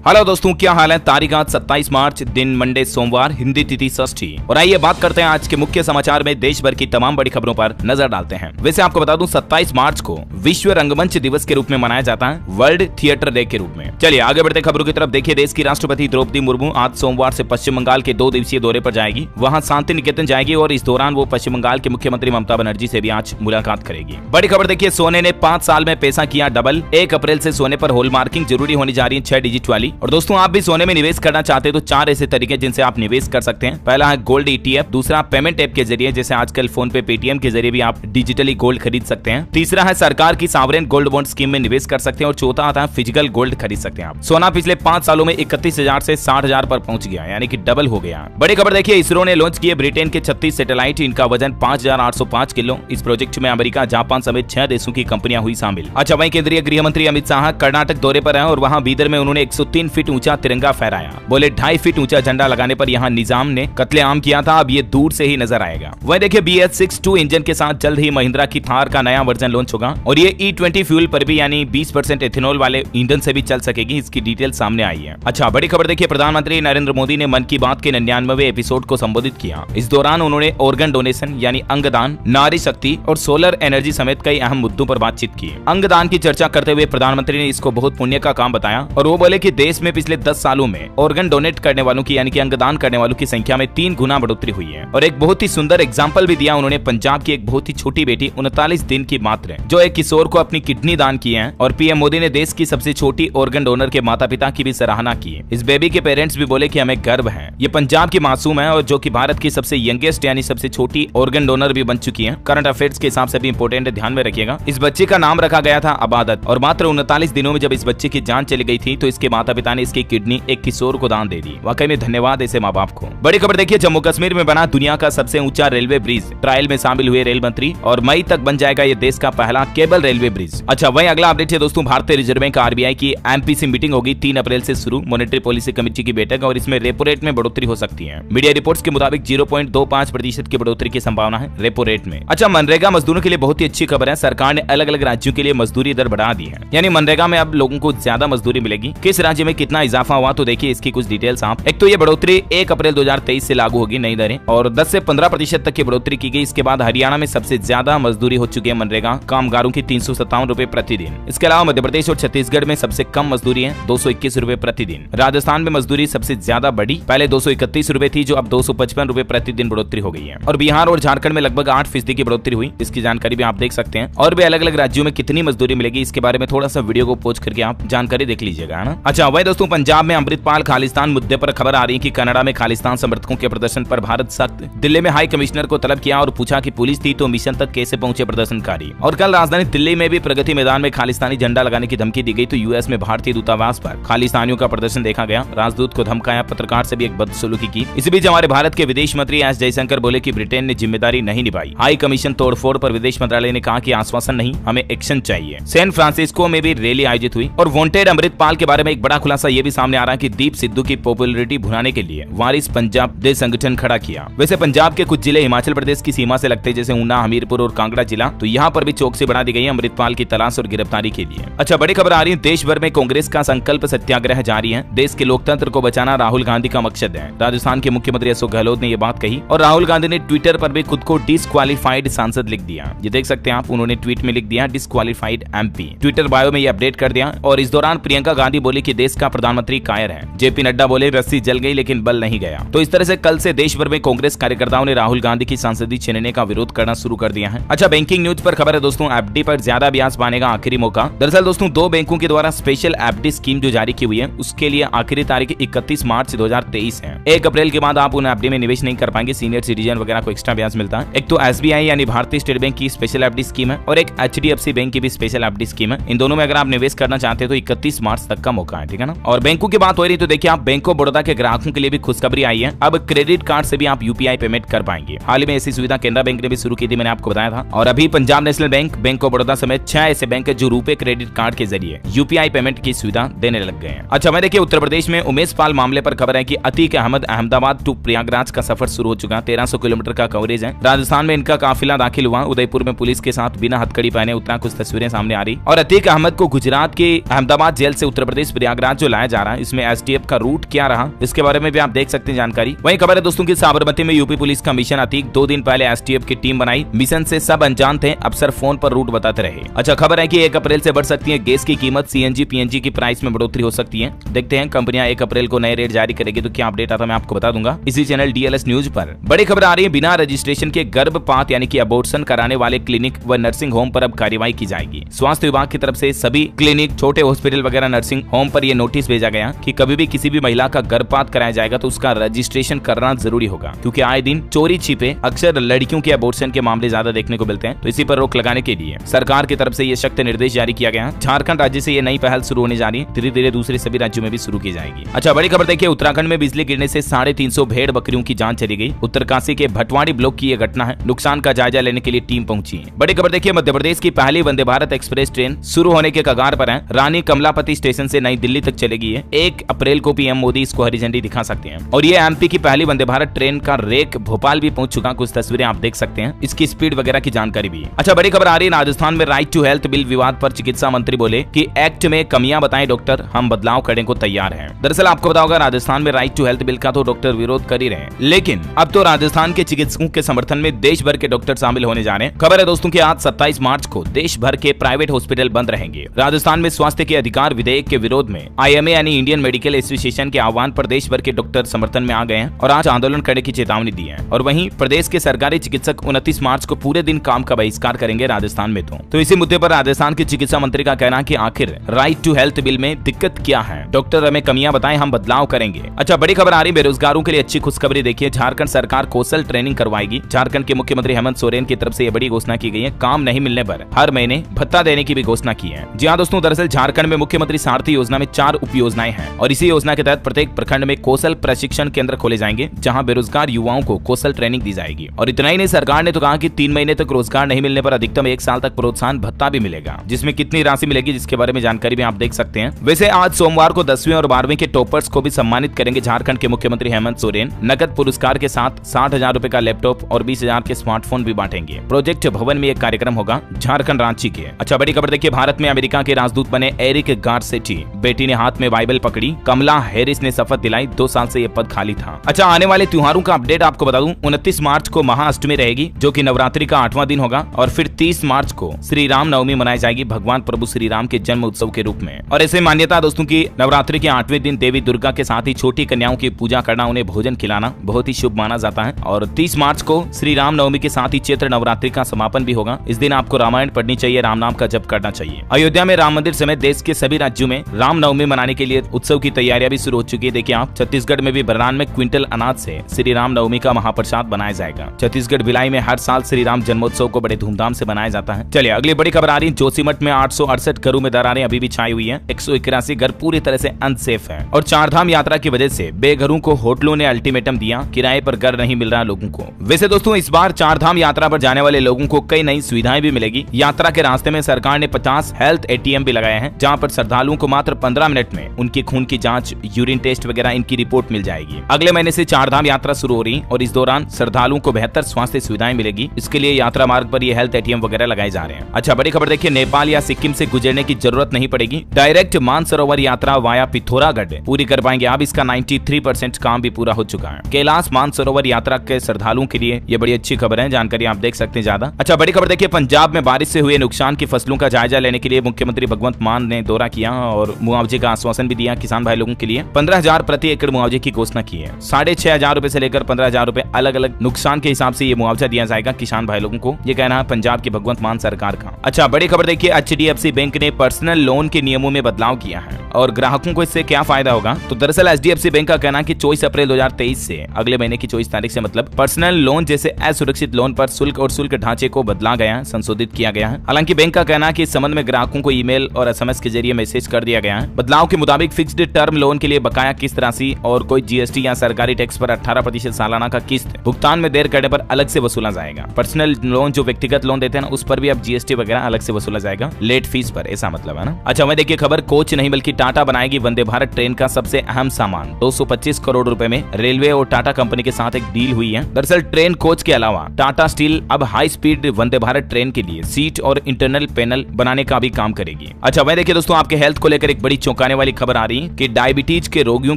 Hello दोस्तों, क्या हाल है। तारीख आज 27 मार्च, दिन मंडे सोमवार, हिंदी तिथि षष्ठी। और आइए बात करते हैं आज के मुख्य समाचार में देश भर की तमाम बड़ी खबरों पर नजर डालते हैं। वैसे आपको बता दूं 27 मार्च को विश्व रंगमंच दिवस के रूप में मनाया जाता है, वर्ल्ड थिएटर डे के रूप में। चलिए आगे बढ़ते खबरों की तरफ। देखिए, देश की राष्ट्रपति द्रौपदी मुर्मू आज सोमवार से पश्चिम बंगाल के 2 दिवसीय दौरे पर जाएगी। वहाँ शांति निकेतन जाएगी और इस दौरान वो पश्चिम बंगाल के मुख्यमंत्री ममता बनर्जी से भी आज मुलाकात करेगी। बड़ी खबर देखिए, सोने ने 5 साल में पैसा किया डबल। 1 अप्रैल से सोने पर हॉलमार्किंग जरूरी होने जा रही है 6 डिजिट वाली। और दोस्तों, आप भी सोने में निवेश करना चाहते हैं तो 4 ऐसे तरीके जिनसे आप निवेश कर सकते हैं। पहला है गोल्ड ETF, दूसरा पेमेंट ऐप के जरिए, जैसे आजकल फोन पे, पेटीएम के जरिए भी आप डिजिटली गोल्ड खरीद सकते हैं। तीसरा है सरकार की सॉवरेन गोल्ड बॉन्ड स्कीम में निवेश कर सकते हैं। और चौथा आता है फिजिकल गोल्ड खरीद सकते हैं आप। सोना पिछले 5 सालों में 31,000 से 60,000 पर पहुंच गया, यानी कि डबल हो गया। बड़ी खबर देखिए, इसरो ने लॉन्च किए ब्रिटेन के 36 सैटेलाइट। इनका वजन 5,805 किलो। इस प्रोजेक्ट में अमेरिका, जापान समेत 6 देशों की कंपनियां हुई शामिल। अच्छा, वहीं केंद्रीय गृह मंत्री अमित शाह कर्नाटक दौरे पर हैं और वहां बीदर में उन्होंने 103 फीट ऊंचा तिरंगा फहराया। बोले 2.5 फीट ऊंचा झंडा लगाने पर यहाँ निजाम ने कत्लेआम किया था, अब ये दूर से ही नजर आएगा। वहीं देखिए, BS-62 इंजन के साथ जल्द ही महिंद्रा की थार का नया वर्जन लॉन्च होगा और ये E20 फ्यूल पर भी, यानी 20% एथेनॉल वाले ईंधन से भी चल सकेगी। इसकी डिटेल सामने आई है। अच्छा, बड़ी खबर देखिए, प्रधानमंत्री नरेंद्र मोदी ने मन की बात के 99वें एपिसोड को संबोधित किया। इस दौरान उन्होंने ऑर्गन डोनेशन यानी अंगदान, नारी शक्ति और सोलर एनर्जी समेत कई अहम मुद्दों पर बातचीत की। अंगदान की चर्चा करते हुए प्रधानमंत्री ने इसको बहुत पुण्य का काम बताया और वो बोले कि देश में पिछले 10 सालों में ऑर्गन डोनेट करने वालों की, यानी कि अंगदान करने वालों की संख्या में 3 गुना बढ़ोतरी हुई है। और एक बहुत ही सुंदर एग्जाम्पल भी दिया उन्होंने। पंजाब की एक बहुत ही छोटी बेटी 39 दिन की मात्र जो एक किशोर को अपनी किडनी दान की है। और पीएम मोदी ने देश की सबसे छोटी ऑर्गन डोनर के माता पिता की भी सराहना की। इस बेबी के पेरेंट्स भी बोले कि हमें गर्व है, ये पंजाब की मासूम है और जो कि भारत की सबसे यंगेस्ट यानी सबसे छोटी ऑर्गन डोनर भी बन चुकी है। करंट अफेयर्स के हिसाब से भी इंपोर्टेंट है, ध्यान में रखिएगा। इस बच्चे का नाम रखा गया था अबादत और मात्र 39 दिनों में जब इस बच्चे की जान चली गई थी तो इसके माता पिता ने इसकी किडनी एक किशोर को दान दे दी। वाकई में धन्यवाद ऐसे माँ बाप को। बड़ी खबर देखिए, जम्मू कश्मीर में बना दुनिया का सबसे ऊंचा रेलवे ब्रिज। ट्रायल में शामिल हुए रेल मंत्री और मई तक बन जाएगा ये देश का पहला केबल रेलवे ब्रिज। अच्छा, वहीं अगला अपडेट है दोस्तों, भारतीय रिजर्व बैंक RBI की MPC मीटिंग होगी 3 अप्रैल से शुरू। मॉनेटरी पॉलिसी कमेटी की बैठक और इसमें रेपो रेट में बढ़ोतरी हो सकती है। मीडिया रिपोर्ट्स के मुताबिक 0.25% की बढ़ोतरी की संभावना है रेपो रेट में। अच्छा, मनरेगा मजदूरों के लिए बहुत ही अच्छी खबर है। सरकार ने अलग अलग राज्यों के लिए मजदूरी दर बढ़ा दी है, यानी मनरेगा में अब लोगों को ज्यादा मजदूरी मिलेगी। किस राज्य में कितना इजाफा हुआ तो देखिए इसकी कुछ डिटेल्स आप। एक तो ये बढ़ोतरी 1 अप्रैल 2023 से लागू होगी नई दरें और 10 से 15% तक की बढ़ोतरी की गई। इसके बाद हरियाणा में सबसे ज्यादा मजदूरी हो चुकी है मनरेगा कामगारों की 357 रुपए प्रतिदिन। इसके अलावा मध्य प्रदेश और छत्तीसगढ़ में सबसे कम मजदूरी है 221 रुपए प्रतिदिन। राजस्थान में मजदूरी सबसे ज्यादा बढ़ी, पहले 231 रुपए थी जो अब 255 रुपए प्रतिदिन बढ़ोतरी हो गई है। और बिहार और झारखंड में लगभग 8% की बढ़ोतरी हुई। इसकी जानकारी भी आप देख सकते हैं। और भी अलग अलग राज्यों में कितनी मजदूरी मिलेगी इसके बारे में थोड़ा सा वीडियो को पोस्ट करके आप जानकारी देख लीजिएगा, है ना। अच्छा, वही दोस्तों, पंजाब में अमृतपाल खालिस्तान मुद्दे पर खबर आ रही है कि कनाडा में खालिस्तान समर्थकों के प्रदर्शन पर भारत सख्त। दिल्ली में हाई कमिश्नर को तलब किया और पूछा कि पुलिस थी तो मिशन तक कैसे पहुंचे प्रदर्शनकारी। और कल राजधानी दिल्ली में भी प्रगति मैदान में खालिस्तानी झंडा लगाने की धमकी दी गई तो US में भारतीय दूतावास पर खालिस्तानियों का प्रदर्शन देखा गया। राजदूत को धमकाया, पत्रकार से भी एक बदसलूकी की। इसी बीच हमारे भारत के विदेश मंत्री S जयशंकर बोले कि ब्रिटेन ने जिम्मेदारी नहीं निभाई। हाई कमीशन तोड़फोड़ पर विदेश मंत्रालय ने कहा कि आश्वासन नहीं, हमें एक्शन चाहिए। सैन फ्रांसिस्को में भी रैली आयोजित हुई। और वांटेड अमृतपाल के बारे में एक बड़ा खुलासा ये भी सामने आ रहा है कि दीप सिद्धू की पॉपुलैरिटी भुनाने के लिए वारिस पंजाब दे संगठन खड़ा किया। वैसे पंजाब के कुछ जिले हिमाचल प्रदेश की सीमा से लगते हैं, जैसे ऊना, हमीरपुर और कांगड़ा जिला, तो यहाँ पर भी चौकसी बढ़ा दी गई है अमृतपाल की तलाश और गिरफ्तारी के लिए। अच्छा, बड़ी खबर आ रही है, देश भर में कांग्रेस का संकल्प सत्याग्रह जारी है। देश के लोकतंत्र को बचाना राहुल गांधी का मकसद है। राजस्थान के मुख्यमंत्री अशोक गहलोत ने यह बात कही और राहुल गांधी ने ट्विटर पर भी खुद को डिस्क्वालीफाइड सांसद लिख दिया। ये देख सकते हैं आप, उन्होंने ट्वीट में लिख दिया डिस्क्वालीफाइड MP। ट्विटर बायो में ये अपडेट कर दिया। और इस दौरान प्रियंका गांधी बोली कि देश का प्रधानमंत्री कायर है। JP नड्डा बोले रस्सी जल गई लेकिन बल नहीं गया। तो इस तरह से कल से देश भर में कांग्रेस कार्यकर्ताओं ने राहुल गांधी की सांसदी छीनने का विरोध करना शुरू कर दिया है। अच्छा, बैंकिंग न्यूज पर खबर है दोस्तों, FD पर ज्यादा ब्याज पाने का आखिरी मौका। दरअसल दोस्तों, 2 बैंकों के द्वारा स्पेशल FD स्कीम जो जारी की हुई है उसके लिए आखिरी तारीख 31 मार्च 2023 है। 1 अप्रैल के बाद आप उन FD में निवेश नहीं कर पाएंगे। सीनियर सिटीजन वगैरह को एक्स्ट्रा ब्याज मिलता है। एक तो SBI यानी भारतीय स्टेट बैंक की स्पेशल FD स्कीम है और एक HDFC बैंक की भी स्पेशल FD स्कीम है। इन दोनों में अगर आप निवेश करना चाहते हैं तो 31 मार्च तक का मौका है, ठीक है ना। और बैंकों की बात हो रही तो देखिए, आप बैंक ऑफ बड़ौदा के ग्राहकों के लिए भी खुशखबरी आई है। अब क्रेडिट कार्ड से भी आप UPI पेमेंट कर पाएंगे। हाल ही में ऐसी सुविधा केनरा बैंक ने भी शुरू की थी, मैंने आपको बताया था। और अभी Punjab national bank, bank of Baroda समेत 6 ऐसे बैंक है जो रुपे क्रेडिट कार्ड के जरिए UPI पेमेंट की सुविधा देने लग गए हैं। अच्छा, मैं देखिए उत्तर प्रदेश में उमेश पाल मामले पर खबर है कि अति अतीक अहमद अहमदाबाद टू प्रयागराज का सफर शुरू हो चुका है। 1300 किलोमीटर का कवरेज है। राजस्थान में इनका काफिला दाखिल हुआ। उदयपुर में पुलिस के साथ बिना हथकड़ी पहने उतना कुछ तस्वीरें सामने आ रही। और अतीक अहमद को गुजरात के अहमदाबाद जेल से उत्तर प्रदेश प्रयागराज जो लाया जा रहा है, इसमें एसटीएफ का रूट क्या रहा, इसके बारे में भी आप देख सकते हैं जानकारी। वहीं खबर है दोस्तों की साबरमती में यूपी पुलिस का मिशन अतीक 2 दिन पहले एसटीएफ की टीम बनाई। मिशन से सब अनजान थे, अफसर फोन पर रूट बताते रहे। अच्छा, खबर है कि 1 अप्रैल से बढ़ सकती है गैस की कीमत। सीएनजी पीएनजी की प्राइस में बढ़ोतरी हो सकती है। देखते हैं कंपनियां 1 अप्रैल को नए रेट जारी करेगी तो क्या अपडेट आता मैं आपको बता दूंगा इसी चैनल डीएलएस न्यूज पर। बड़ी खबर आ रही है, बिना रजिस्ट्रेशन के गर्भपात यानी कि अबॉर्शन कराने वाले क्लिनिक व नर्सिंग होम पर अब कार्रवाई की जाएगी। स्वास्थ्य विभाग की तरफ से सभी क्लिनिक, छोटे हॉस्पिटल वगैरह नर्सिंग होम पर यह नोटिस भेजा गया कि कभी भी किसी भी महिला का गर्भपात कराया जाएगा तो उसका रजिस्ट्रेशन करना जरूरी होगा, क्योंकि आए दिन चोरी छिपे अक्सर लड़कियों के अबॉर्शन के मामले ज्यादा देखने को मिलते हैं। तो इसी पर रोक लगाने के लिए सरकार की तरफ से यह सख्त निर्देश जारी किया गया। झारखंड राज्य से यह नई पहल शुरू होने जा रही है, धीरे धीरे दूसरे सभी राज्यों में भी शुरू की जाएगी। अच्छा, बड़ी खबर देखिए, उत्तराखंड में बिजली गिरने से 350 भेड़ बकरियों की जान चली गई। उत्तरकाशी के भटवाड़ी ब्लॉक की यह घटना है। नुकसान का जायजा लेने के लिए टीम पहुंची। बड़ी खबर देखिए, मध्य प्रदेश की पहली वंदे भारत एक्सप्रेस ट्रेन शुरू होने के कगार पर है। रानी कमलापति स्टेशन से नई दिल्ली तक चलेगी। 1 अप्रैल को पीएम मोदी इसको हरी झंडी दिखा सकते हैं। और ये एमपी की पहली वंदे भारत ट्रेन का रेक भोपाल भी पहुंच चुका। कुछ तस्वीरें आप देख सकते हैं, इसकी स्पीड वगैरह की जानकारी भी है। अच्छा, बड़ी खबर आ रही है, राजस्थान में राइट टू हेल्थ बिल विवाद पर चिकित्सा मंत्री बोले कि एक्ट में कमियां बताएं डॉक्टर, हम बदलाव करने को तैयार हैं। दरअसल आपको बताया होगा, राजस्थान में राइट टू हेल्थ बिल का तो डॉक्टर विरोध कर ही रहे हैं, लेकिन अब तो राजस्थान के चिकित्सकों के समर्थन में देश भर के डॉक्टर शामिल होने जा रहे हैं। खबर है दोस्तों की आज 27 मार्च को देश भर के प्राइवेट हॉस्पिटल बंद रहेंगे। राजस्थान में स्वास्थ्य के अधिकार विधेयक के विरोध में IMA यानी इंडियन मेडिकल एसोसिएशन के आह्वान पर देश भर के डॉक्टर समर्थन में आ गए हैं और आज आंदोलन करने की चेतावनी दी है। और वहीं प्रदेश के सरकारी चिकित्सक 29 मार्च को पूरे दिन काम का बहिष्कार करेंगे राजस्थान में। तो इसी मुद्दे पर राजस्थान के चिकित्सा मंत्री का कहना है कि आखिर राइट टू हेल्थ बिल में दिक्कत क्या है, डॉक्टर हमें कमियां बताएं, हम बदलाव करेंगे। अच्छा, बड़ी खबर आ रही, बेरोजगारों के लिए अच्छी खुशखबरी देखिए, झारखंड सरकार कौशल ट्रेनिंग करवाएगी। झारखंड के मुख्यमंत्री हेमंत सोरेन की तरफ से यह बड़ी घोषणा की गई है। काम नहीं मिलने पर हर महीने भत्ता देने की भी घोषणा की है। जी हाँ दोस्तों, दरअसल झारखंड में मुख्यमंत्री सारथी योजना में 4 उप योजनाएं हैं और इसी योजना के तहत प्रत्येक प्रखंड में कौशल प्रशिक्षण केंद्र खोले जाएंगे, जहां बेरोजगार युवाओं को कौशल ट्रेनिंग दी जाएगी। और इतना ही नहीं, सरकार ने तो कहा कि 3 महीने तक रोजगार नहीं मिलने पर अधिकतम 1 साल तक प्रोत्साहन भत्ता भी मिलेगा, जिसमें कितनी राशि मिलेगी जिसके बारे में जानकारी भी आप देख सकते हैं। वैसे आज सोमवार को 10वीं और 12वीं के टॉपर्स को भी सम्मानित करेंगे झारखंड के मुख्यमंत्री हेमंत सोरेन। नकद पुरस्कार के साथ 60,000 रुपए का लैपटॉप और 20,000 के स्मार्टफोन भी बांटेंगे। प्रोजेक्ट भवन में एक कार्यक्रम होगा झारखंड रांची के। अच्छा, बड़ी खबर देखिए, भारत में अमेरिका के राजदूत बने एरिक गारसेटी। बेटी ने हाथ में बाइबल पकड़ी। कमला हैरिस ने शपथ दिलाई। 2 साल से ये पद खाली था। अच्छा, आने वाले त्योहारों का अपडेट आपको बता दूं, 29 मार्च को महाअष्टमी रहेगी, जो कि नवरात्रि का 8वां दिन होगा। और फिर 30 मार्च को श्री राम नवमी मनाई जाएगी, भगवान प्रभु श्री राम के जन्म उत्सव के रूप में। और ऐसे मान्यता दोस्तों की नवरात्रि के 8वें दिन देवी दुर्गा के साथ ही छोटी कन्याओं की पूजा करना, उन्हें भोजन खिलाना बहुत ही शुभ माना जाता है। और 30 मार्च को श्री राम नवमी के साथ ही चैत्र नवरात्रि का समापन भी होगा। इस दिन आपको रामायण पढ़नी चाहिए, राम नाम का जप करना चाहिए। अयोध्या में राम मंदिर समेत देश के सभी राज्यों में राम नवमी मनाने के लिए उत्सव की तैयारियां भी शुरू हो चुकी है। देखिए आप, छत्तीसगढ़ में भी बरनान में क्विंटल अनाज से श्री राम नवमी का महाप्रसाद बनाया जाएगा। छत्तीसगढ़ भिलाई में हर साल श्री राम जन्मोत्सव को बड़े धूमधाम से बनाया जाता है। चलिए अगली बड़ी खबर आ रही है, जोशीमठ में 868 घरों में दरारें अभी भी छाई हुई है। 181 घर पूरी तरह से अनसेफ है। और 4 धाम यात्रा की वजह से बेघरों को होटलों ने अल्टीमेटम दिया, किराए पर घर नहीं मिल रहा लोगों को। वैसे दोस्तों, इस बार 4 धाम यात्रा पर जाने वाले लोगों को कई नई सुविधाएं भी मिलेगी। यात्रा के रास्ते में सरकार ने 50 हेल्थ ATM भी लगाए हैं, जहां पर श्रद्धालुओं को मात्र 15 मिनट में उनकी खून की जांच, यूरिन टेस्ट वगैरह इनकी रिपोर्ट मिल जाएगी। अगले महीने से 4 धाम यात्रा शुरू हो रही और इस दौरान श्रद्धालुओं को बेहतर स्वास्थ्य सुविधाएं मिलेगी। इसके लिए यात्रा मार्ग पर ये हेल्थ ATM वगैरह लगाए जा रहे हैं। अच्छा, बड़ी खबर देखिए, नेपाल या सिक्किम से गुजरने की जरूरत नहीं पड़ेगी। डायरेक्ट मानसरोवर यात्रा वाया पिथौरागढ़ पूरी कर पाएंगे। अब इसका 93% काम भी पूरा हो चुका है। कैलाश मानसरोवर यात्रा के श्रद्धालुओं के लिए ये बड़ी अच्छी खबर है, जानकारी आप देख सकते हैं ज्यादा। अच्छा, बड़ी खबर देखिए, पंजाब में बारिश से हुए नुकसान की फसलों का जायजा लेने के लिए मुख्यमंत्री भगवंत मान ने दौरा किया और मुआवजे का आश्वासन भी दिया किसान भाई लोगों के लिए। 15,000 प्रति एकड़ मुआवजे की घोषणा की है। 6,500 रुपए से लेकर 15,000 रुपए अलग अलग नुकसान के हिसाब से ये मुआवजा दिया जाएगा किसान भाई लोगों को। ये कहना है पंजाब की भगवंत मान सरकार का। अच्छा, बड़ी खबर देखिए, HDFC बैंक ने पर्सनल लोन के नियमों में बदलाव किया है और ग्राहकों को इससे क्या फायदा होगा। तो दरअसल HDFC बैंक का कहना है कि 24 अप्रैल 2023 से अगले महीने की 24 तारीख से मतलब पर्सनल लोन जैसे असुरक्षित लोन पर शुल्क और शुल्क ढांचे को बदला गया है, संशोधित किया गया है। हालांकि बैंक का कहना है कि इस संबंध में ग्राहकों को ईमेल और SMS के जरिए मैसेज कर दिया गया है। बदलाव के मुताबिक फिक्स्ड टर्म लोन के लिए बकाया किस्त राशि और कोई GST या सरकारी टैक्स पर 18% सालाना का किस्त भुगतान में देर करने पर अलग से वसूला जाएगा। पर्सनल लोन जो व्यक्तिगत लोन देते हैं उस पर भी अब GST वगैरह अलग से वसूला जाएगा, लेट फीस पर, ऐसा मतलब है ना। अच्छा, मैं देखिए खबर, कोच नहीं बल्कि टाटा बनाएगी वंदे भारत ट्रेन का सबसे अहम सामान। 225 25 करोड़ रुपए में रेलवे और टाटा कंपनी के साथ एक डील हुई है। दरअसल ट्रेन कोच के अलावा टाटा स्टील अब high speed Vande Bharat train के लिए सीट और इंटरनल पैनल बनाने का भी काम करेगी। अच्छा वह देखिए दोस्तों, आपके हेल्थ को लेकर एक बड़ी चौंकाने वाली खबर आ रही है कि डायबिटीज के रोगियों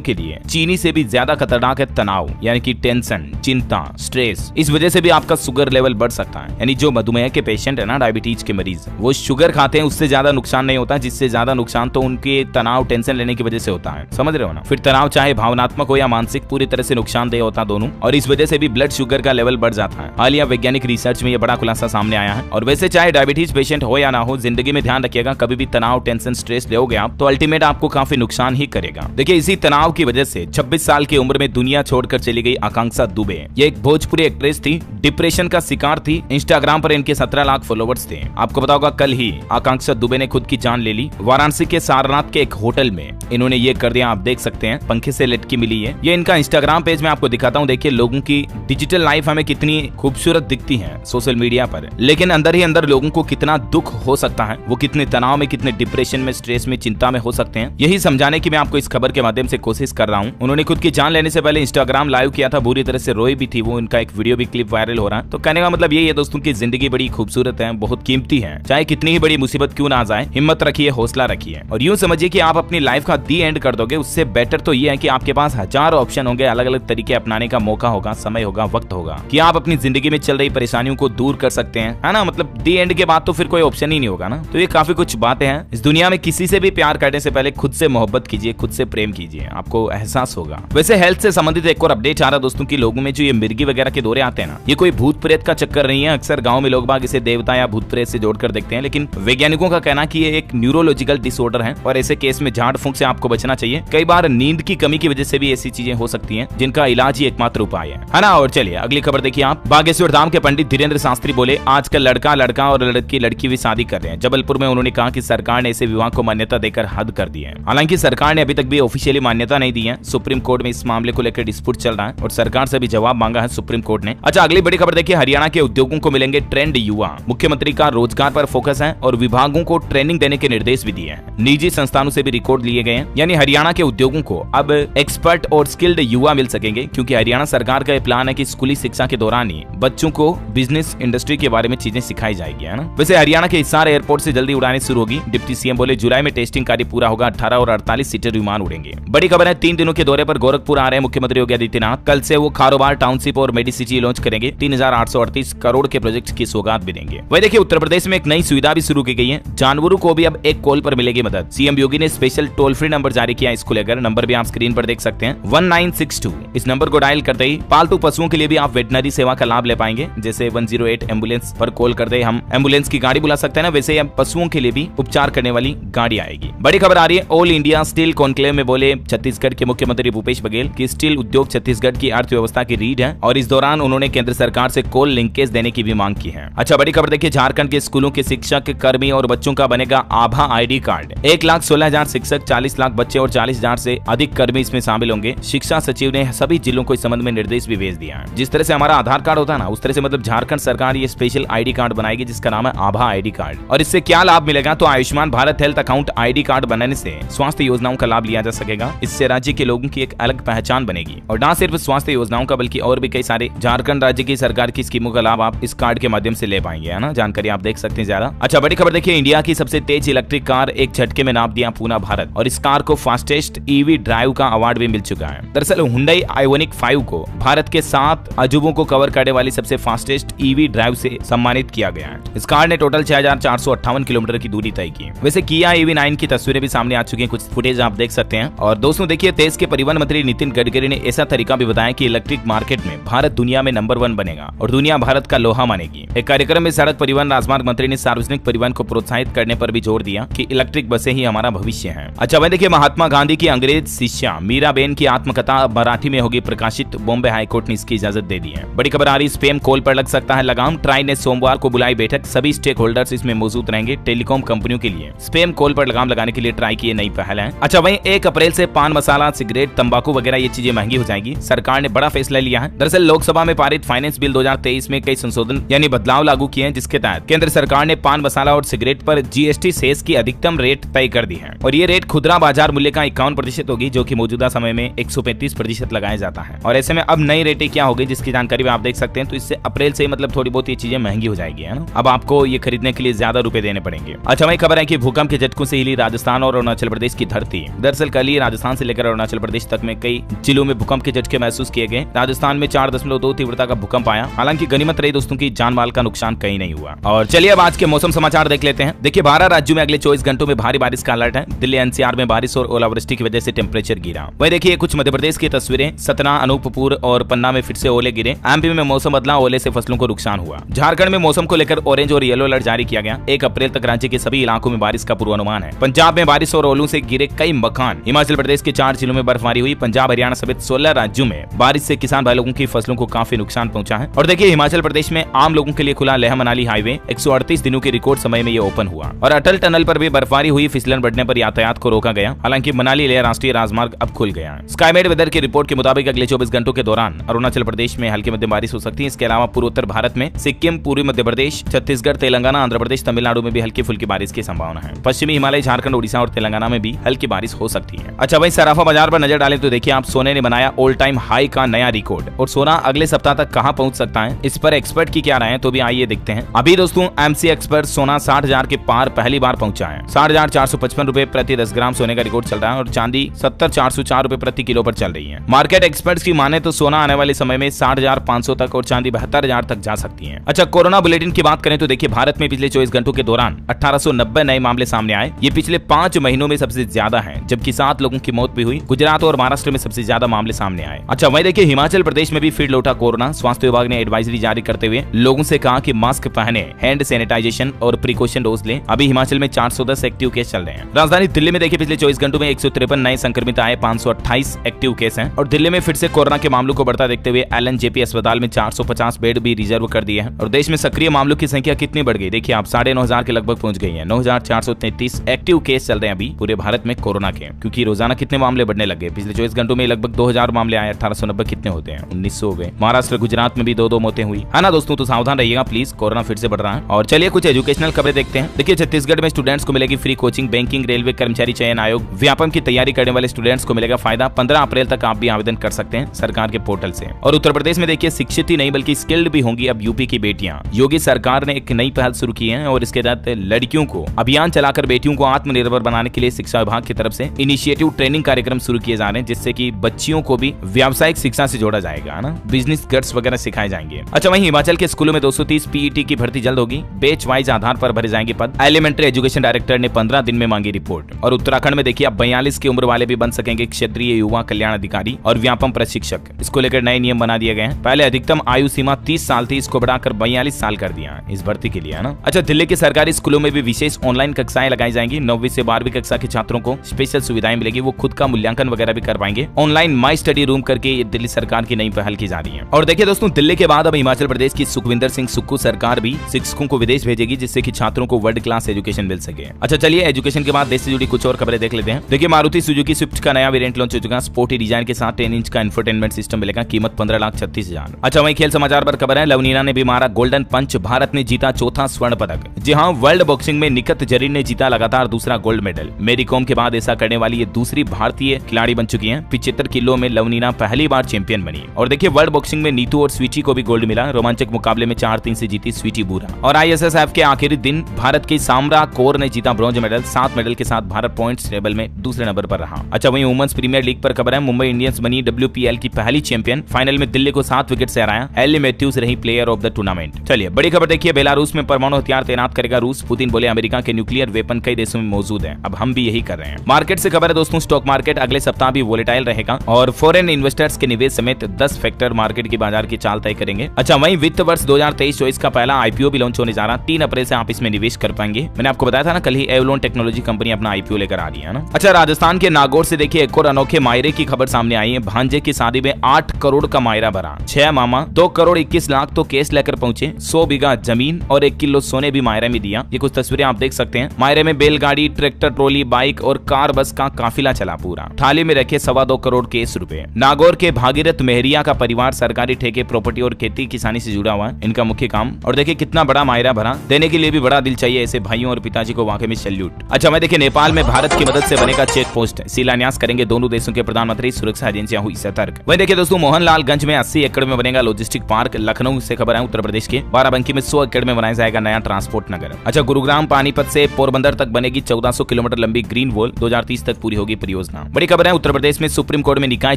के लिए चीनी से भी ज्यादा खतरनाक है तनाव, यानी कि टेंशन, चिंता, स्ट्रेस। इस वजह से भी आपका शुगर लेवल बढ़ सकता है। यानी जो मधुमेह के पेशेंट है ना, डायबिटीज के मरीज, वो शुगर खाते हैं, उससे ज्यादा नुकसान नहीं होता। जिससे ज्यादा नुकसान तो उनके तनाव, टेंशन लेने की वजह से होता है। समझ रहे हो ना? फिर तनाव चाहे भावनात्मक हो या मानसिक, पूरी तरह से नुकसानदेह होता दोनों, और इस वजह से भी ब्लड शुगर का लेवल बढ़ जाता है। हालिया वैज्ञानिक रिसर्च में यह बड़ा खुलासा सामने आया है। और वैसे चाहे डायबिटीज पेशेंट हो या ना हो, जिंदगी में ध्यान रखिएगा, कभी भी तनाव, टेंशन, स्ट्रेस लोगे आप तो अल्टीमेट आपको काफी नुकसान ही करेगा। देखिए इसी तनाव की वजह से 26 साल की उम्र में दुनिया छोड़कर चली गई आकांक्षा दुबे। ये एक भोजपुरी एक्ट्रेस थी, डिप्रेशन का शिकार थी। इंस्टाग्राम पर इनके 17 लाख फॉलोवर्स थे। आपको पता होगा कल ही आकांक्षा दुबे ने खुद की जान ले ली। वाराणसी के सारनाथ के एक होटल में इन्होंने ये कर दिया। आप देख सकते हैं, पंखे से लटकी मिली है। ये इनका इंस्टाग्राम पेज में आपको दिखाता हूँ। देखिए लोगों की डिजिटल लाइफ हमें कितनी खूबसूरत दिखती है सोशल मीडिया पर, लेकिन अंदर ही अंदर लोगों को कितना दुख हो सकता है, वो कितने तनाव में, कितने डिप्रेशन में, स्ट्रेस में, चिंता में हो सकते हैं। यही समझाने की मैं आपको इस खबर के माध्यम से कोशिश कर रहा हूँ। उन्होंने खुद की जान लेने से पहले इंस्टाग्राम लाइव किया था, बुरी तरह से रोई भी थी वो। इनका एक वीडियो भी क्लिप वायरल हो रहा है। तो कहने का मतलब यही है दोस्तों की जिंदगी बड़ी खूबसूरत है, बहुत कीमती है। चाहे कितनी ही बड़ी मुसीबत क्यों ना आ जाए, हिम्मत रखिए, हौसला रखिए, और यूं समझिए कि आप अपनी लाइफ का दी एंड कर दोगे। उससे बेटर तो ये है कि आपके पास हजारों ऑप्शन होंगे, अलग अलग तरीके अपनाने का मौका होगा, समय होगा, वक्त होगा कि आप अपनी जिंदगी में चल रही परेशानियों को दूर कर सकते हैं, है ना? मतलब दी एंड के बाद तो फिर कोई ऑप्शन ही नहीं होगा ना। तो ये काफी कुछ बातें हैं। इस दुनिया में किसी से भी प्यार करने से पहले खुद से मोहब्बत कीजिए, खुद से प्रेम कीजिए, आपको एहसास होगा। वैसे हेल्थ से संबंधित एक और अपडेट आ रहा दोस्तों की लोगों में जो ये मिर्गी वगैरह के दौरे आते हैं ना, ये कोई भूत प्रेत का चक्कर नहीं है। अक्सर गांव में लोग बाग इसे देवता या भूत प्रेत से जोड़कर देखते हैं, लेकिन वैज्ञानिकों का कहना कि ये एक न्यूरोलॉजिकल डिसऑर्डर है और ऐसे केस में झाड़ फूंक से आपको बचना चाहिए। कई बार नींद की कमी की वजह से भी ऐसी चीजें हो सकती हैं, जिनका इलाज ही एकमात्र उपाय है ना? और चलिए अगली खबर देखिए आप। बागेश्वर धाम के पंडित धीरेन्द्र शास्त्री बोले आजकल लड़का लड़का और लड़की भी शादी कर रहे हैं। जबलपुर में उन्होंने कहा कि सरकार ने ऐसे विवाह को मान्यता देकर हद कर दी है। हालांकि सरकार ने अभी तक भी ऑफिशियली मान्यता नहीं दी है। सुप्रीम कोर्ट में इस मामले को लेकर डिस्प्यूट चल रहा है और सरकार से भी जवाब मांगा है सुप्रीम कोर्ट ने। अच्छा अगली बड़ी खबर देखिए, हरियाणा के उद्योगों को मिलेंगे ट्रेंड युवा। मुख्यमंत्री का रोजगार पर फोकस है और विभागों को ट्रेनिंग देने के निर्देश भी दिए हैं। निजी संस्थानों से भी रिकॉर्ड लिए गए हैं, यानी हरियाणा के उद्योगों को अब एक्सपर्ट और स्किल्ड युवा मिल सकेंगे, क्योंकि हरियाणा सरकार का प्लान है कि स्कूली शिक्षा के दौरान ही बच्चों को बिजनेस इंडस्ट्री के बारे में चीजें सिखाई जाएगी, है ना? वैसे हरियाणा के हिसार एयरपोर्ट से जल्दी उड़ानें शुरू होगी। डिप्टी सीएम बोले जुलाई में टेस्टिंग कार्य पूरा होगा, 18 और 48 सीटर विमान उड़ेंगे। बड़ी खबर है, 3 दिनों के दौरे पर गोरखपुर आ रहे हैं मुख्यमंत्री योगी आदित्यनाथ। कल से वो खारोबार टाउनशिप और मेडिसिटी लॉन्च करेंगे। 3838 करोड़ के प्रोजेक्ट की सौगात भी देंगे। वही देखिए उत्तर प्रदेश में एक नई सुविधा भी शुरू की गई है। जानवरों को भी अब एक कॉल पर मिलेगी मदद। सीएम योगी ने स्पेशल टोल फ्री नंबर जारी किया इसको लेकर। नंबर भी आप स्क्रीन पर देख सकते हैं, 1962। इस नंबर को डायल करते ही पालतू पशुओं के लिए भी आप वेटनरी सेवा का लाभ ले पाएंगे। जैसे 108 एम्बुलेंस पर कॉल करते हम एम्बुलेंस की गाड़ी बुला सकते हैं ना, वैसे अब पशुओं के लिए भी उपचार करने वाली गाड़ी आएगी। बड़ी खबर आ रही है, ऑल इंडिया स्टील कॉन्क्लेव में बोले छत्तीसगढ़ के मुख्यमंत्री भूपेश बघेल कि स्टील उद्योग छत्तीसगढ़ की अर्थव्यवस्था की रीढ़ है, और इस दौरान उन्होंने केंद्र सरकार से कोल लिंकेज देने की भी मांग की है। अच्छा बड़ी खबर देखिए, झारखंड के स्कूलों के शिक्षक, कर्मी और बच्चों का बनेगा आभा आईडी कार्ड। 1,16,000 शिक्षक, 40 लाख बच्चे और 40,000 से अधिक कर्मी इसमें शामिल होंगे। शिक्षा सचिव ने सभी जिलों को इस संबंध में निर्देश भी भेज दिया है। जिस तरह से हमारा आधार कार्ड होता है ना, उस तरह से मतलब झारखंड सरकार ये स्पेशल आईडी कार्ड बनाएगी जिसका नाम है आभा आईडी कार्ड। और इससे क्या लाभ मिलेगा, तो Ayushman Bharat health account ID card बनाने से स्वास्थ्य योजनाओं का लाभ लिया जा सकेगा। इससे राज्य के लोगों की एक अलग पहचान बनेगी, और न सिर्फ स्वास्थ्य योजनाओं का बल्कि और भी कई सारे झारखंड राज्य की सरकार की स्कीमों का लाभ आप इस कार्ड के माध्यम से ले पाएंगे, है ना? जानकारी आप देख सकते हैं ज्यादा। अच्छा बड़ी खबर देखिए, इंडिया की सबसे तेज इलेक्ट्रिक कार एक झटके में नाप दिया पूना भारत, और इस कार को फास्टेस्ट ईवी ड्राइव का अवार्ड भी मिल चुका है। दरअसल हुंडई आइयोनिक 5 को भारत के 7 अजूबों को कवर करने वाली सबसे फास्टेस्ट ईवी ड्राइव से सम्मानित किया गया है। इस कार ने टोटल 6458 किलोमीटर की दूरी तय की। वैसे किया EV9 की तस्वीरें भी सामने आ चुकी हैं, कुछ फुटेज आप देख सकते हैं। और दोस्तों देखिए, देश के परिवहन मंत्री नितिन गडकरी ने ऐसा तरीका भी बताया कि इलेक्ट्रिक मार्केट में भारत दुनिया में नंबर 1 बनेगा और दुनिया भारत का लोहा मानेगी। एक कार्यक्रम में सड़क परिवहन राजमार्ग मंत्री ने सार्वजनिक परिवहन को प्रोत्साहित करने पर भी जोर दिया कि इलेक्ट्रिक बसें ही हमारा भविष्य है। अच्छा वह देखिए, महात्मा गांधी की अंग्रेज शिष्या मीराबेन की आत्मकथा मराठी में होगी प्रकाशित। बॉम्बे हाईकोर्ट ने इसकी इजाजत दे दी है। बड़ी खबर आ रही, स्पैम कॉल पर लग सकता है लगाम। ट्राई ने सोमवार को बुलाई बैठक, सभी स्टेक होल्डर्स इसमें मौजूद रहेंगे। टेलीकॉम कंपनियों के लिए स्पैम कॉल पर लगाम लगाने के लिए ट्राई की नई पहल है। अच्छा वहीं 1 अप्रैल से पान मसाला, सिगरेट, तंबाकू वगैरह ये चीजें महंगी हो जाएगी। सरकार ने बड़ा फैसला लिया है। दरअसल लोकसभा में पारित फाइनेंस बिल 2023 में कई संशोधन यानी बदलाव लागू किए हैं, जिसके तहत केंद्र सरकार ने पान मसाला और सिगरेट पर GST सेस की अधिकतम रेट तय कर दी है। और ये रेट खुदरा बाजार मूल्य का 51% होगी, जो कि मौजूदा समय समय में 135% लगाया जाता है। और ऐसे में अब नई रेटें क्या होगी जिसकी जानकारी भी आप देख सकते हैं। तो इससे अप्रैल से मतलब थोड़ी बहुत ये चीजें महंगी हो जाएगी, है ना। अब आपको ये खरीदने के लिए ज्यादा रुपए देने पड़ेंगे। अच्छा वही खबर है कि भूकंप के झटकों से हिली राजस्थान और अरुणाचल प्रदेश की धरती। दरअसल कल ही राजस्थान से लेकर अरुणाचल प्रदेश तक में कई जिलों में भूकंप के झटके महसूस किए गए। राजस्थान में 4.2 तीव्रता का भूकंप आया। हालांकि गनीमत रही दोस्तों की जान माल का नुकसान कहीं नहीं हुआ। और चलिए अब आज के मौसम समाचार देख लेते हैं। देखिए 12 राज्यों में अगले 24 घंटों में भारी बारिश का अलर्ट है। दिल्ली एनसीआर में बारिश और ओलावृष्टि की वजह से टेम्परेचर गिरा। वही देखिए कुछ मध्य प्रदेश की तस्वीरें। सतना, अनूपपुर और पन्ना में फिर से ओले गिरे। एमपी में मौसम बदला, ओले से फसलों को नुकसान हुआ। झारखंड में मौसम को लेकर ऑरेंज और येलो अलर्ट जारी किया गया। 1 अप्रैल तक राज्य के सभी इलाकों में बारिश का पूर्वानुमान है। पंजाब में बारिश और ओलों से गिरे कई मकान। हिमाचल प्रदेश के 4 जिलों में बर्फबारी हुई। पंजाब, हरियाणा समेत 16 राज्यों में बारिश से किसान भाई लोगों की फसलों को काफी नुकसान पहुंचा है। और देखिए हिमाचल प्रदेश में आम लोगों के लिए खुला लेह मनाली हाईवे। 138 दिनों के रिकॉर्ड समय में ये ओपन हुआ। और अटल टनल पर भी बर्फबारी हुई। फिसलन बढ़ने पर यातायात को रोका गया। हालांकि मनाली लेह राष्ट्रीय राजमार्ग अब खुल गया है। स्काईमेट वेदर की रिपोर्ट के मुताबिक अगले 24 घंटों के दौरान अरुणाचल प्रदेश में हल्की मध्यम बारिश हो सकती है। इसके अलावा पूर्वोत्तर भारत में सिक्किम, पूर्वी मध्य प्रदेश, छत्तीसगढ़, तेलंगाना, आंध्र प्रदेश, तमिलनाडु में भी हल्की फुल्की बारिश की संभावना है। पश्चिमी हिमालय, झारखंड, उड़ीसा और तेलंगाना में भी हल्की बारिश हो सकती है। अच्छा वही सराफा बाजार पर नजर डालें तो देखिए आप सोने ने बनाया ऑल टाइम हाई का नया रिकॉर्ड। और सोना अगले सप्ताह तक कहां पहुंच सकता है, इस पर एक्सपर्ट की क्या राय है, तो भी आइए देखते हैं। अभी दोस्तों एमसी एक्सपर्ट सोना 60,000 के पार पहली बार पहुंचा है। 60,455 रुपए प्रति 10 ग्राम सोने का रिकॉर्ड चल रहा है। और चांदी 70,404 रुपए प्रति किलो पर चल रही है। मार्केट एक्सपर्ट्स की माने तो सोना आने वाले समय में 60,500 तक और चांदी 72,000 तक जा सकती है। अच्छा कोरोना बुलेटिन की बात करें तो देखिए भारत में पिछले 24 घंटों के दौरान 1890 नए मामले सामने आए। ये पिछले 5 महीनों में सबसे ज्यादा है, जबकि 7 लोगों की मौत भी हुई। गुजरात और महाराष्ट्र में सबसे ज्यादा मामले सामने आए। अच्छा वही देखिए हिमाचल प्रदेश में भी फिर लौटा कोरोना। स्वास्थ्य विभाग ने एडवाइजरी जारी करते हुए लोगों से कहा कि मास्क पहने, हैंड सैनिटाइजेशन और प्रिकॉशन डोज लें। अभी हिमाचल में 410 एक्टिव केस चल रहे हैं। राजधानी दिल्ली में देखिए पिछले 24 घंटों में 153 नए संक्रमित आए। 528 एक्टिव केस हैं। और दिल्ली में फिर से कोरोना के मामलों को बढ़ता देखते हुए एलएनजेपी अस्पताल में 450 बेड भी रिजर्व कर दिए हैं। और देश में सक्रिय मामलों की संख्या कितनी बढ़ गई, देखिए आप 9,500 के लगभग पहुंच गई है। 9,433 एक्टिव केस चल रहे हैं अभी पूरे भारत में कोरोना के, क्योंकि रोजाना कितने मामले बढ़ने लगे। पिछले 24 घंटों में लगभग 2,000 मामले आए। 1890 कितने होते हैं, 1900 हो गए। महाराष्ट्र, गुजरात में भी 2 मौतें हुई है ना दोस्तों। तो सावधान रहिएगा प्लीज, कोरोना फिर से बढ़ रहा है। और चलिए कुछ एजुकेशनल खबरें देखते हैं। देखिए छत्तीसगढ़ में स्टूडेंट्स को मिलेगी फ्री कोचिंग। बैंकिंग, रेलवे, कर्मचारी चयन आयोग, व्यापम की तैयारी करने वाले स्टूडेंट्स को मिलेगा फायदा। 15 अप्रैल तक आप भी आवेदन कर सकते हैं सरकार के पोर्टल से। और उत्तर प्रदेश में देखिए शिक्षित ही नहीं बल्कि स्किल्ड भी होंगी अब यूपी की बेटियां। योगी सरकार ने एक नई पहल शुरू की है और इसके तहत लड़कियों को अभियान चलाकर बेटियों को आत्मनिर्भर बनाने के लिए शिक्षा विभाग की तरफ से इनिशिएटिव ट्रेनिंग कार्यक्रम शुरू किए जा रहे हैं, जिससे कि बच्चियों को भी व्यावसायिक शिक्षा से जोड़ा जाएगा, है ना। बिजनेस गट्स वगैरह सिखाए जाएंगे। अच्छा वहीं हिमाचल के स्कूलों में 230 पीईटी की भर्ती जल्द होगी। बैच वाइज आधार पर भरे जाएंगे पद। एलिमेंट्री एजुकेशन डायरेक्टर ने 15 दिन में मांगी रिपोर्ट। और उत्तराखंड में देखिए अब 42 की उम्र वाले भी बन सकेंगे क्षेत्रीय युवा कल्याण अधिकारी और व्यापम प्रशिक्षक। इसको लेकर नए नियम बना दिए गए हैं। पहले अधिकतम आयु सीमा 30 साल थी, इसको बढ़ाकर 42 साल कर दिया इस भर्ती के लिए, है ना। अच्छा दिल्ली के सरकारी स्कूलों में भी विशेष ऑनलाइन कक्षाएं लगाई जाएंगी। 9वीं से 12वीं कक्षा के छात्रों को स्पेशल सुविधाएं मिलेगी। वो खुद का मूल्यांकन वगैरह भी कर पाएंगे। ऑनलाइन माई स्टडी रूम करके ये दिल्ली सरकार की नई पहल की जा रही है। और देखिए दोस्तों दिल्ली के बाद अब हिमाचल प्रदेश की सुखविंदर सिंह सुक्खू सरकार भी शिक्षकों को विदेश भेजेगी, जिससे कि छात्रों को वर्ल्ड क्लास एजुकेशन मिल सके। अच्छा चलिए एजुकेशन के बाद देश से जुड़ी कुछ और खबरें देख लेते हैं। देखिए मारुति सुजुकी स्विफ्ट का नया वेरिएंट लॉन्च हो चुका है। स्पोर्टी डिजाइन के साथ 10 इंच का इंफोटेनमेंट सिस्टम मिलेगा। कीमत 15,36,000। अच्छा वहीं खेल समाचार पर खबर है, लवनीना ने भी मारा गोल्डन पंच। भारत ने जीता चौथा स्वर्ण पदक। जी हां, वर्ल्ड बॉक्सिंग में निकत जरीन ने जीता लगातार दूसरा गोल्ड मेडल। मेरी कॉम के बाद ऐसा करने वाली ये दूसरी भारतीय खिलाड़ी बन चुकी हैं। 75 किलो में लवनीना पहली बार चैंपियन बनी। और देखिए वर्ल्ड बॉक्सिंग में नीतू और स्वीटी को भी गोल्ड मिला। रोमांचक मुकाबले में 4-3 से जीती स्वीटी बूरा। और आईएसएसएफ के आखिरी दिन भारत की सामरा कौर ने जीता ब्रॉन्ज मेडल। 7 मेडल के साथ भारत पॉइंट्स टेबल में दूसरे नंबर पर रहा। अच्छा वहीं वुमेन्स प्रीमियर लीग पर खबर है, मुंबई इंडियंस बनी WPL की पहली चैंपियन। फाइनल में दिल्ली को 7 विकेट से हराया। एली मैथ्यूज रही प्लेयर ऑफ द टूर्नामेंट। चलिए बड़ी खबर देखिए, बेलारूस में परमाणु हथियार तैनात करेगा रूस। पुतिन बोले अमेरिका के न्यूक्लियर वेपन कई देशों में मौजूद है, अब हम भी यही कर रहे हैं। मार्केट से खबर है दोस्तों, स्टॉक मार्केट अगले सप्ताह भी वोलेटाइल रहेगा और फॉरेन इन्वेस्टर्स के निवेश समेत 10 फैक्टर मार्केट की बाजार की चाल तय करेंगे। अच्छा वहीं वित्त वर्ष 2023-24 का पहला आईपीओ भी लॉन्च होने जा रहा। 3 अप्रैल से आप इसमें निवेश कर पाएंगे। मैंने आपको बताया था ना, कल ही एवलॉन टेक्नोलॉजी कंपनी अपना आईपीओ लेकर आ रही है ना। अच्छा राजस्थान के नागौर से देखिए एक और अनोखे मायरे की खबर सामने आई है। भांजे की शादी में 8 करोड़ का मायरा भरा। 6 मामा 2 करोड़ 21 लाख तो केस लेकर पहुंचे। 100 बीघा जमीन और 1 किलो सोने भी मायरे में दिया। ये कुछ तस्वीरें आप देख सकते हैं। मायरे में बैलगाड़ी, ट्रैक्टर, ट्रॉली, बाइक और कार बस का काफिला चला पूरा। थाली में रखे 2.25 करोड़ केस रुपए। नागौर के भागीरथ मेहरिया का परिवार सरकारी ठेके, प्रॉपर्टी और खेती किसानी से जुड़ा हुआ है, इनका मुख्य काम। और देखिए कितना बड़ा मायरा भरा, देने के लिए भी बड़ा दिल चाहिए ऐसे भाइयों और पिताजी को वाकई में सैल्यूट। अच्छा मैं देखिए नेपाल में भारत की मदद से बनेगा चेक पोस्ट। शिलान्यास करेंगे दोनों देश देशों के प्रधानमंत्री, सुरक्षा एजेंसियां हुई सतर्क। वहीं देखिए दोस्तों, मोहनलालगंज में 80 एकड़ में बनेगा लॉजिस्टिक पार्क। लखनऊ से खबर है उत्तर प्रदेश के। बाराबंकी में 100 एकड़ में बनाया जाएगा नया ट्रांसपोर्ट नगर। अच्छा, गुरुग्राम पानीपत से पोरबंदर तक बनेगी 1400 किलोमीटर लंबी ग्रीन वॉल। 2030 तक पूरी होगी परियोजना। बड़ी खबर है उत्तर प्रदेश में सुप्रीम कोर्ट में निकाय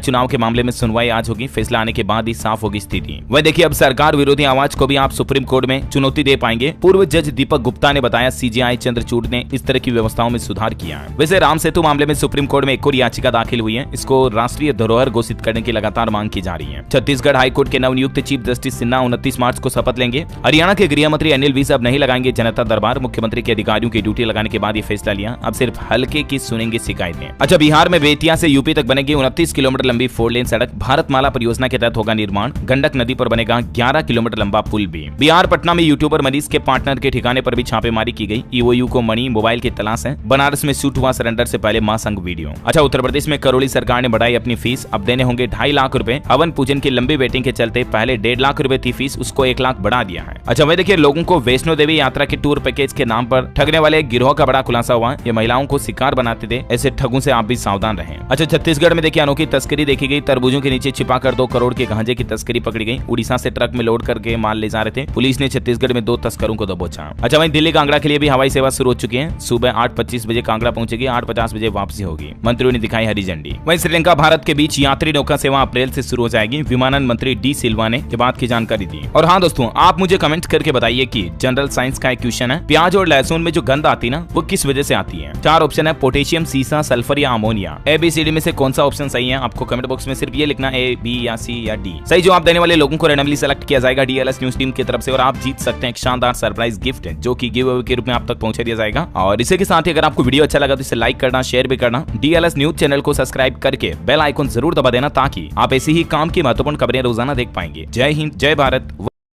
चुनाव के मामले में सुनवाई आज होगी। फैसला आने के बाद ही साफ होगी स्थिति। वह देखिए, अब सरकार विरोधी आवाज को भी आप सुप्रीम कोर्ट में चुनौती दे पाएंगे। पूर्व जज दीपक गुप्ता ने बताया सीजेआई चंद्रचूड़ ने इस तरह की व्यवस्थाओं में सुधार किया है। वैसे राम सेतु मामले में सुप्रीम कोर्ट में एक और याचिका दाखिल हुई है। इसको राष्ट्रीय धरोहर घोषित करने की लगातार मांग की जा रही है। छत्तीसगढ़ हाईकोर्ट के नवनियुक्त चीफ जस्टिस सिन्हा 29 मार्च को शपथ लेंगे। हरियाणा के गृह मंत्री अनिल विज अब नहीं लगाएंगे जनता दरबार। मुख्यमंत्री के अधिकारियों की ड्यूटी लगाने के बाद ये फैसला लिया। अब सिर्फ हल्के की सुनेंगे शिकायतें। अच्छा, बिहार में बेतिया से यूपी तक बनेगी 29 किलोमीटर लंबी 4 लेन सड़क। भारतमाला परियोजना के तहत होगा निर्माण। गंडक नदी पर बनेगा 11 किलोमीटर लंबा पुल भी। बिहार पटना में यूट्यूबर मनीष के पार्टनर के ठिकाने पर भी छापेमारी की गई। ईओयू को मणि मोबाइल की तलाश है। बनारस में शूट हुआ सरेंडर से पहले मां संग वीडियो। अच्छा, उत्तर प्रदेश में करौली सरकार ने बढ़ाई अपनी फीस। अब देने होंगे 2.5 लाख रुपए। हवन पूजन की लंबी वेटिंग के चलते पहले 1.5 लाख रुपए थी फीस, उसको 1 लाख बढ़ा दिया है। अच्छा, वही देखिए, लोगों को वैष्णो देवी यात्रा के टूर पैकेज के नाम पर ठगने वाले गिरोह का बड़ा खुलासा हुआ। ये महिलाओं को शिकार बनाते थे। ऐसे ठगों से आप भी सावधान रहें। अच्छा, छत्तीसगढ़ में देखिए अनोखी तस्करी देखी गई। तरबूजों के नीचे छिपाकर 2 करोड़ के गांजे की तस्करी पकड़ी गई। उड़ीसा से ट्रक में लोड करके माल ले जा रहे थे। पुलिस ने छत्तीसगढ़ में 2 तस्करों को दबोचा। अच्छा, वहीं दिल्ली कांगड़ा के लिए भी हवाई सेवा शुरू हो चुकी है। सुबह 8:25 बजे कांगड़ा पहुंचेगी, 8:50 बजे वापसी होगी। मंत्रियों ने दिखाई हरी झंडी। वहीं श्रीलंका भारत के बीच यात्री नौका सेवा अप्रैल से शुरू हो जाएगी। विमानन मंत्री डी सिल्वा ने ये बात की जानकारी दी। और हाँ दोस्तों, आप मुझे कमेंट करके बताइए कि जनरल साइंस का एक क्वेश्चन है, प्याज और लहसुन में जो गंध आती है ना, वो किस वजह से आती है। 4 ऑप्शन है, पोटेशियम, सीसा, सल्फर या अमोनिया। ABCD में से कौन सा ऑप्शन सही है? आपको कमेंट बॉक्स में सिर्फ ये लिखना A, B या C या D। सही जवाब देने वाले लोगों को रैंडमली सेलेक्ट किया जाएगा DLS न्यूज टीम की तरफ से और आप जीत सकते हैं एक शानदार सरप्राइज गिफ्ट जो कि गिव अवे के रूप में आप तक पहुंचा दिया जाएगा। और इसी के साथ ही अगर आपको वीडियो अच्छा लगा तो इसे लाइक करना, शेयर भी करना। DLS न्यूज चैनल को सब्सक्राइब करके बेल आइकन जरूर दबा देना ताकि आप ऐसी ही काम की महत्वपूर्ण खबरें रोजाना देख पाएंगे। जय हिंद, जय भारत।